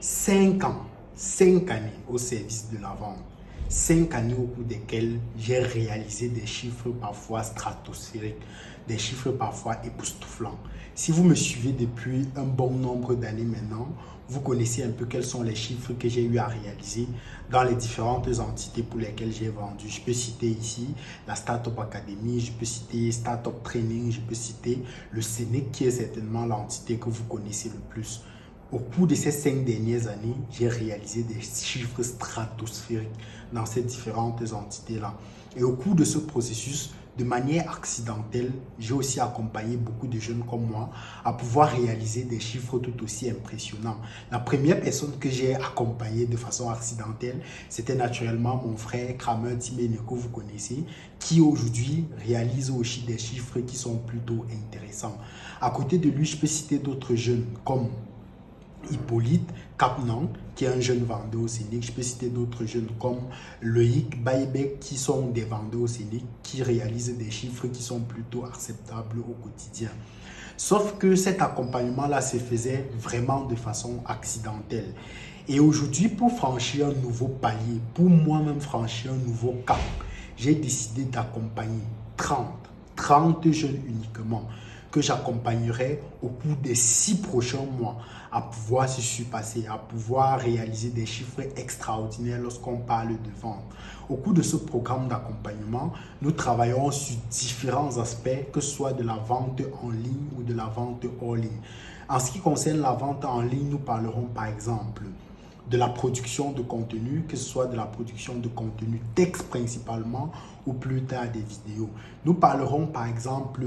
5 ans, 5 années au service de la vente. 5 années au cours desquelles j'ai réalisé des chiffres parfois stratosphériques, des chiffres parfois époustouflants. Si vous me suivez depuis un bon nombre d'années maintenant, vous connaissez un peu quels sont les chiffres que j'ai eu à réaliser dans les différentes entités pour lesquelles j'ai vendu. Je peux citer ici la Startup Academy, je peux citer Startup Training, je peux citer le Sénèque qui est certainement l'entité que vous connaissez le plus. Au cours de ces 5 dernières années, j'ai réalisé des chiffres stratosphériques dans ces différentes entités-là. Et au cours de ce processus, de manière accidentelle, j'ai aussi accompagné beaucoup de jeunes comme moi à pouvoir réaliser des chiffres tout aussi impressionnants. La première personne que j'ai accompagnée de façon accidentelle, c'était naturellement mon frère Kramer Timene, que vous connaissez, qui aujourd'hui réalise aussi des chiffres qui sont plutôt intéressants. À côté de lui, je peux citer d'autres jeunes comme Hippolyte Capnan, qui est un jeune vendeur au Sénèque. Je peux citer d'autres jeunes comme Loïc Baïbek, qui sont des vendeurs au Sénèque, qui réalisent des chiffres qui sont plutôt acceptables au quotidien. Sauf que cet accompagnement-là se faisait vraiment de façon accidentelle. Et aujourd'hui, pour franchir un nouveau palier, pour moi-même franchir un nouveau cap, j'ai décidé d'accompagner 30 jeunes uniquement, que j'accompagnerai au cours des 6 prochains mois à pouvoir se surpasser, à pouvoir réaliser des chiffres extraordinaires lorsqu'on parle de vente. Au cours de ce programme d'accompagnement, nous travaillerons sur différents aspects, que ce soit de la vente en ligne ou de la vente hors ligne. En ce qui concerne la vente en ligne, nous parlerons par exemple de la production de contenu, que ce soit de la production de contenu texte principalement ou plus tard des vidéos. Nous parlerons par exemple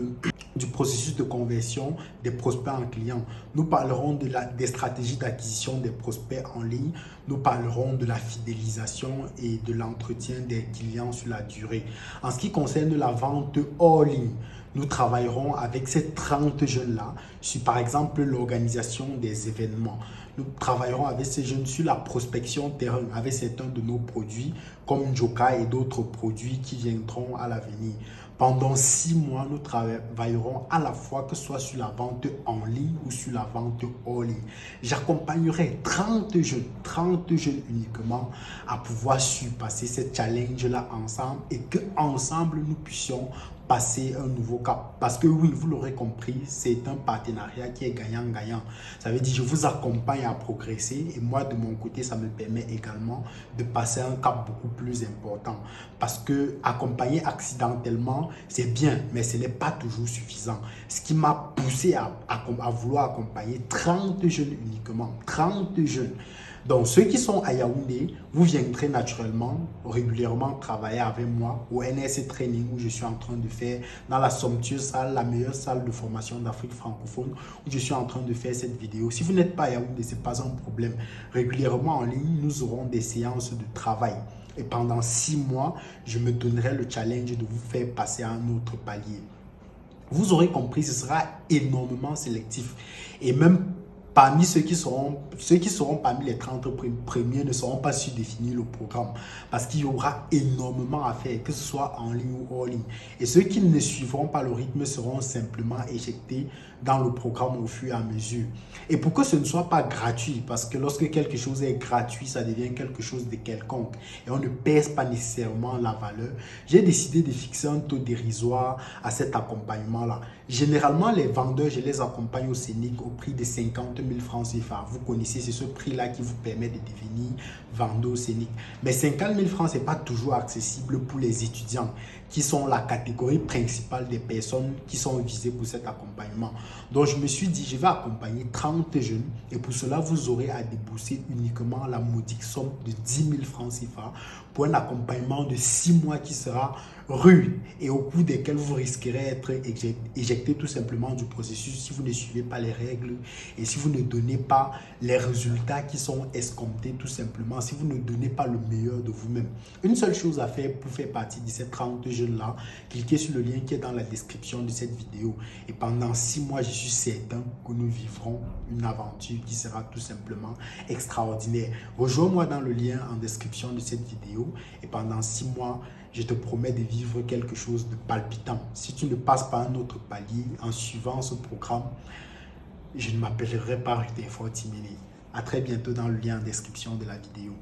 du processus de conversion des prospects en clients. Nous parlerons des stratégies d'acquisition des prospects en ligne. Nous parlerons de la fidélisation et de l'entretien des clients sur la durée. En ce qui concerne la vente hors ligne, nous travaillerons avec ces 30 jeunes-là sur par exemple l'organisation des événements. Nous travaillerons avec ces jeunes sur la prospection terrain avec certains de nos produits comme Joka et d'autres produits qui viendront à l'avenir. Pendant 6 mois, nous travaillerons à la fois que ce soit sur la vente en ligne ou sur la vente hors ligne. J'accompagnerai 30 jeunes uniquement à pouvoir surpasser ce challenge-là ensemble et qu'ensemble nous puissions passer un nouveau cap. Parce que oui, vous l'aurez compris, c'est un partenariat qui est gagnant-gagnant. Ça veut dire que je vous accompagne à progresser et moi de mon côté, ça me permet également de passer un cap beaucoup plus important. Parce que accompagner accidentellement, c'est bien, mais ce n'est pas toujours suffisant. Ce qui m'a poussé à vouloir accompagner 30 jeunes uniquement, 30 jeunes. Donc, ceux qui sont à Yaoundé, vous viendrez naturellement, régulièrement travailler avec moi au NSC Training où je suis en train de faire dans la somptueuse salle, la meilleure salle de formation d'Afrique francophone où je suis en train de faire cette vidéo. Si vous n'êtes pas à Yaoundé, ce n'est pas un problème. Régulièrement en ligne, nous aurons des séances de travail. Et pendant 6 mois, je me donnerai le challenge de vous faire passer à un autre palier. Vous aurez compris, ce sera énormément sélectif. Et même parmi ceux qui seront parmi les 30 premiers ne seront pas sur définir le programme parce qu'il y aura énormément à faire, que ce soit en ligne ou hors ligne. Et ceux qui ne suivront pas le rythme seront simplement éjectés dans le programme au fur et à mesure. Et pour que ce ne soit pas gratuit, parce que lorsque quelque chose est gratuit, ça devient quelque chose de quelconque et on ne pèse pas nécessairement la valeur, j'ai décidé de fixer un taux dérisoire à cet accompagnement-là. Généralement, les vendeurs, je les accompagne au Sénèque au prix de 50 000 francs CFA. Vous connaissez, c'est ce prix-là qui vous permet de devenir vendeur au Sénèque. Mais 50 000 francs, ce n'est pas toujours accessible pour les étudiants qui sont la catégorie principale des personnes qui sont visées pour cet accompagnement. Donc, je me suis dit, je vais accompagner 30 jeunes et pour cela, vous aurez à débourser uniquement la modique somme de 10 000 francs CFA pour un accompagnement de 6 mois qui sera rude et au cours desquels vous risquerez d'être éjecté tout simplement du processus si vous ne suivez pas les règles et si vous ne donnez pas les résultats qui sont escomptés tout simplement, si vous ne donnez pas le meilleur de vous-même. Une seule chose à faire pour faire partie de ces 30 jeunes-là, cliquez sur le lien qui est dans la description de cette vidéo et pendant 6 mois, je suis certain que nous vivrons une aventure qui sera tout simplement extraordinaire. Rejoins-moi dans le lien en description de cette vidéo et pendant 6 mois, je te promets de vivre quelque chose de palpitant. Si tu ne passes pas un autre palier en suivant ce programme, je ne m'appellerai pas Rutherford Timene. À très bientôt dans le lien en description de la vidéo.